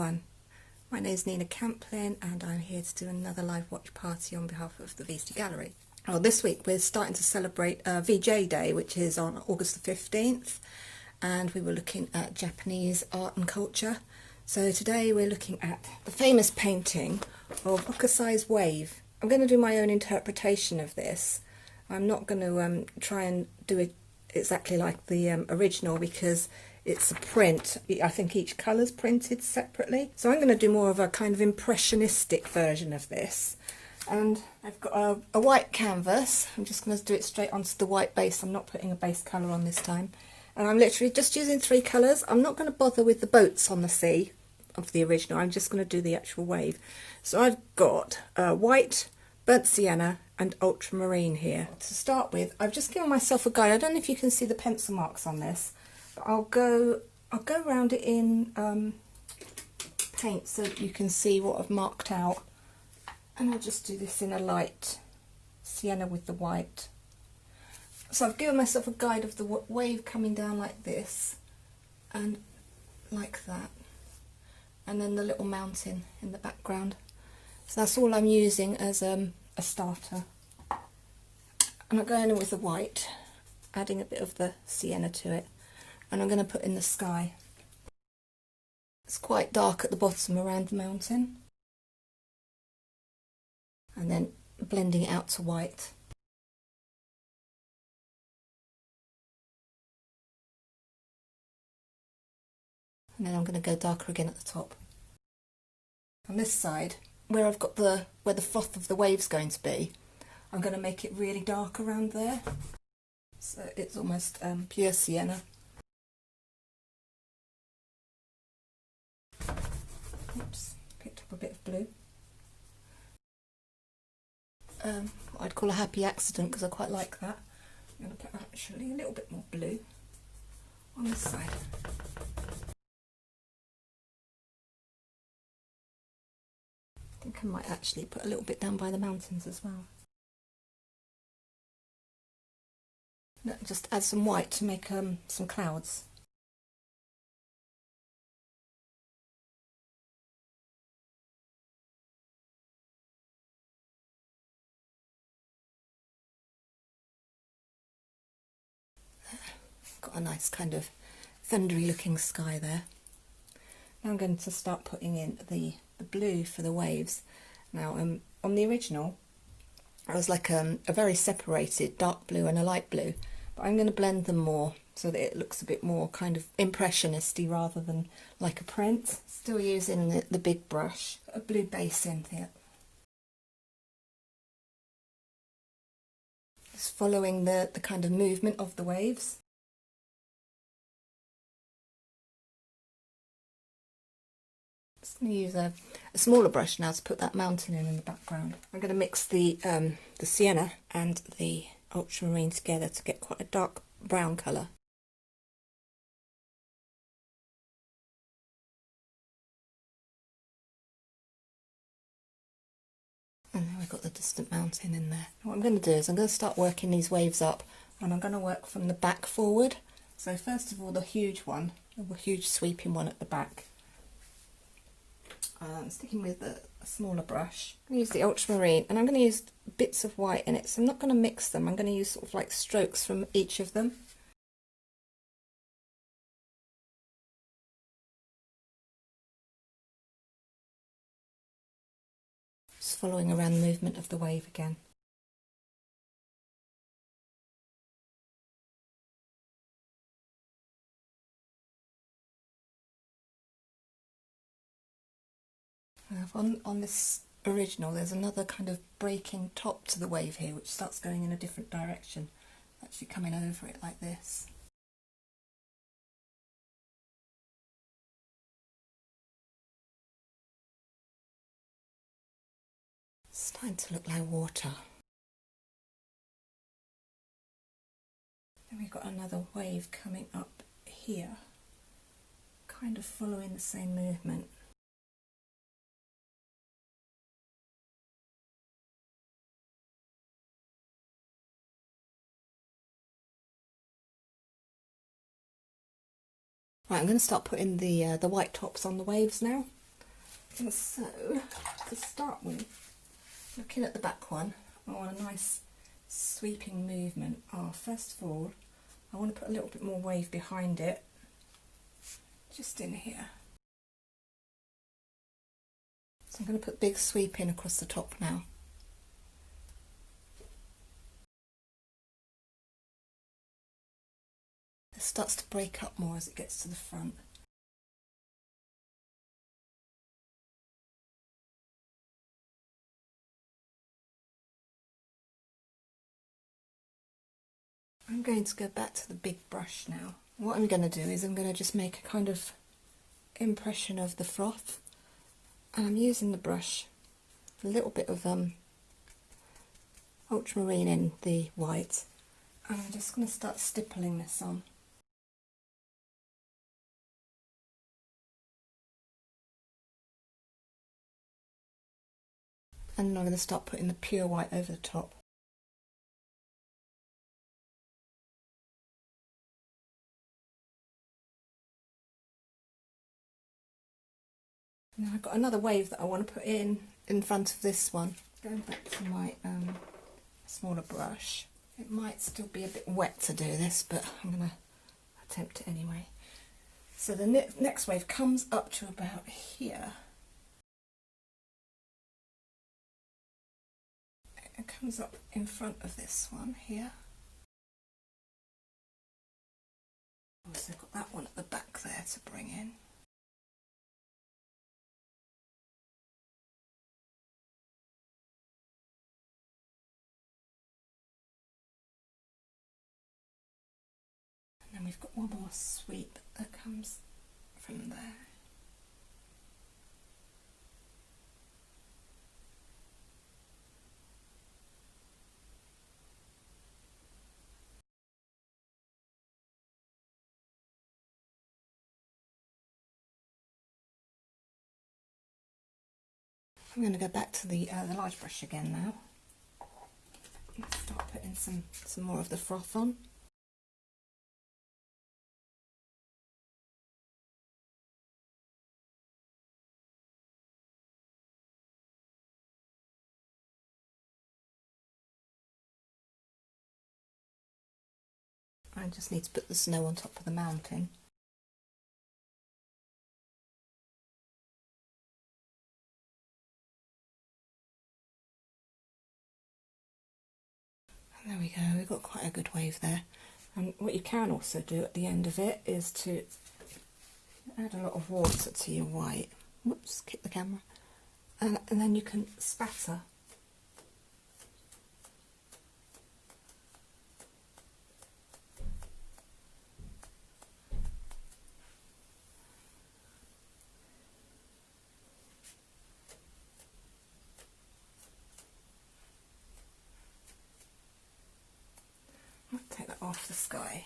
everyone, my name is Nina Camplin and I'm here to do another live watch party on behalf of the VST Gallery. Well, this week we're starting to celebrate VJ Day, which is on August the 15th, and we were looking at Japanese art and culture. So today we're looking at the famous painting of Hokusai Wave. I'm going to do my own interpretation of this. I'm not going to try and do it exactly like the original because it's a print. I think each colour's printed separately. So I'm going to do more of a kind of impressionistic version of this. And I've got a white canvas. I'm just going to do it straight onto the white base. I'm not putting a base colour on this time. And I'm literally just using 3 colours. I'm not going to bother with the boats on the sea of the original. I'm just going to do the actual wave. So I've got white, burnt sienna and ultramarine here. To start with, I've just given myself a guide. I don't know if you can see the pencil marks on this. I'll go around it in paint so that you can see what I've marked out, and I'll just do this in a light sienna with the white. So I've given myself a guide of the wave coming down like this and like that, and then the little mountain in the background. So that's all I'm using as a starter, and I'm going in with the white, adding a bit of the sienna to it. And I'm going to put in the sky. It's quite dark at the bottom around the mountain. And then blending it out to white. And then I'm going to go darker again at the top. On this side, where I've got where the froth of the wave's going to be, I'm going to make it really dark around there. So it's almost pure sienna. Oops, picked up a bit of blue. What I'd call a happy accident because I quite like that. I'm going to put actually a little bit more blue on this side. I think I might actually put a little bit down by the mountains as well. Just add some white to make some clouds. Got a nice kind of thundery looking sky there. Now I'm going to start putting in the blue for the waves. Now on the original it was like a very separated dark blue and a light blue, but I'm going to blend them more so that it looks a bit more kind of impressionisty rather than like a print. Still using the big brush, a blue base in here. Just following the kind of movement of the waves. Just going to use a smaller brush now to put that mountain in the background. I'm going to mix the sienna and the ultramarine together to get quite a dark brown colour. And then we've got the distant mountain in there. What I'm going to do is I'm going to start working these waves up, and I'm going to work from the back forward. So first of all, the huge one, the huge sweeping one at the back. Sticking with a smaller brush. I'm going to use the ultramarine, and I'm going to use bits of white in it, so I'm not going to mix them. I'm going to use sort of like strokes from each of them. Just following around the movement of the wave again. On this original there's another kind of breaking top to the wave here which starts going in a different direction, actually coming over it like this. It's starting to look like water. Then we've got another wave coming up here, kind of following the same movement. Right, I'm going to start putting the white tops on the waves now. And so, to start with, looking at the back one, I want a nice sweeping movement. First of all, I want to put a little bit more wave behind it, just in here. So I'm going to put big sweep in across the top now. It starts to break up more as it gets to the front. I'm going to go back to the big brush now. What I'm going to do is I'm going to just make a kind of impression of the froth, and I'm using the brush, a little bit of ultramarine in the white, and I'm just going to start stippling this on. And I'm going to start putting the pure white over the top. Now I've got another wave that I want to put in front of this one. Going back to my smaller brush. It might still be a bit wet to do this, but I'm going to attempt it anyway. So the next wave comes up to about here. It comes up in front of this one here. Also got that one at the back there to bring in. And then we've got one more sweep that comes from there. I'm going to go back to the large brush again now and start putting some more of the froth on. I just need to put the snow on top of the mountain. And there we go, we've got quite a good wave there. And what you can also do at the end of it is to add a lot of water to your white. Whoops, kick the camera. And then you can spatter. I'll take that off the sky.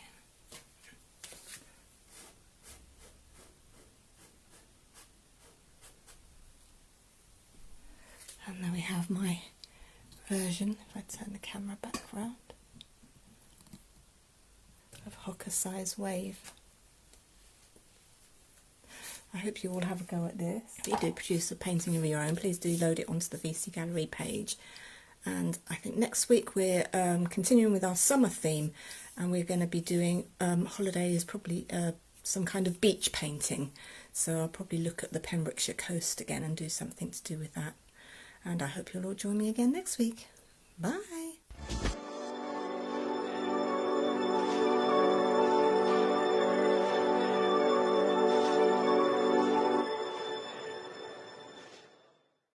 And then we have my version, if I turn the camera back round, of Hokusai Wave. I hope you all have a go at this. If you do produce a painting of your own, please do load it onto the VC Gallery page. And I think next week we're continuing with our summer theme, and we're going to be doing holidays, probably some kind of beach painting. So I'll probably look at the Pembrokeshire coast again and do something to do with that. And I hope you'll all join me again next week. Bye!